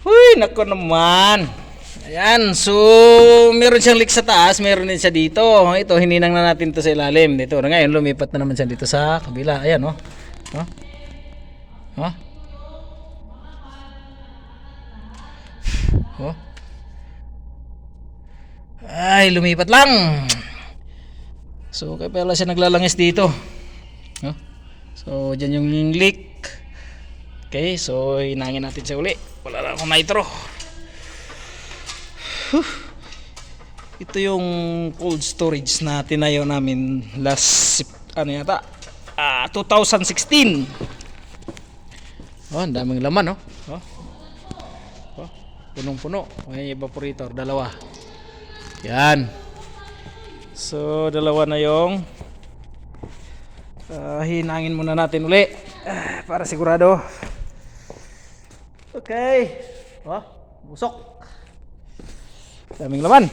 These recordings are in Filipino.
Huy, nako naman. Ayan, so meron siyang leak sa taas, meron din siya dito. Ito, hininang na natin to sa ilalim. Dito, ngayon lumipat na naman siya dito sa kabila. Ayan, oh. Oh. Oh. Oh. Ay, lumipat lang. So, kaya pala siya naglalangis dito. Oh. So, dyan yung leak. Okay, so hinangin natin siya uli. Wala lang akong nitro. Ito yung cold storage na tinayo namin last 2016. Oh, ang daming laman, oh. Oh. Oh, punong-puno. May evaporator, dalawa. Yan. So, dalawa na yung hinangin muna natin uli para sigurado. Okay. Oh, busok. Daming laman.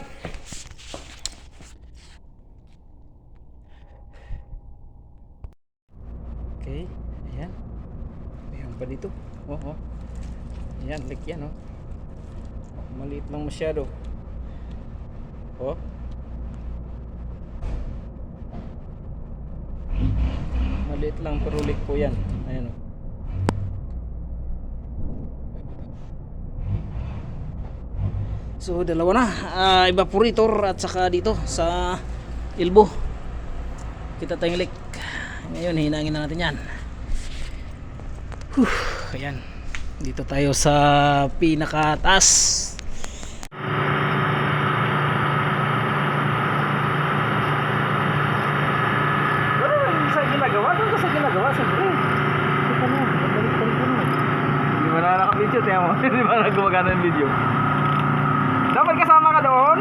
Okay, ayan. Mayroon pa dito. Oh, oh. Ayan, leak yan, oh. Maliit lang masyado. Oh. Maliit lang pero leak po yan. Ayan, oh. So dalawa na, evaporator at saka dito sa elbow kita tayong leak. Ngayon hinangin na natin yan. Ayan, dito tayo sa pinakataas. Sa ginagawa, doon ka sa ginagawa siyempre. Ito na, balik-balik na. Hindi ba na naka-video? Tiyan mo, hindi ba na gumagana yung video? Dapat kasama ka doon.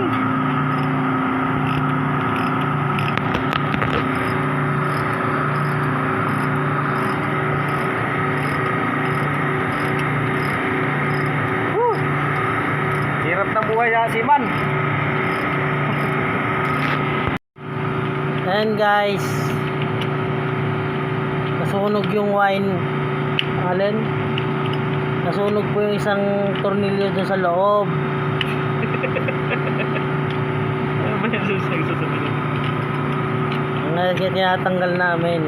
Hirap ng buhay sa Siman. Ayan guys, nasunog yung wine. Alin? Nasunog po yung isang tornilyo dun sa loob. Ang tinatanggal namin.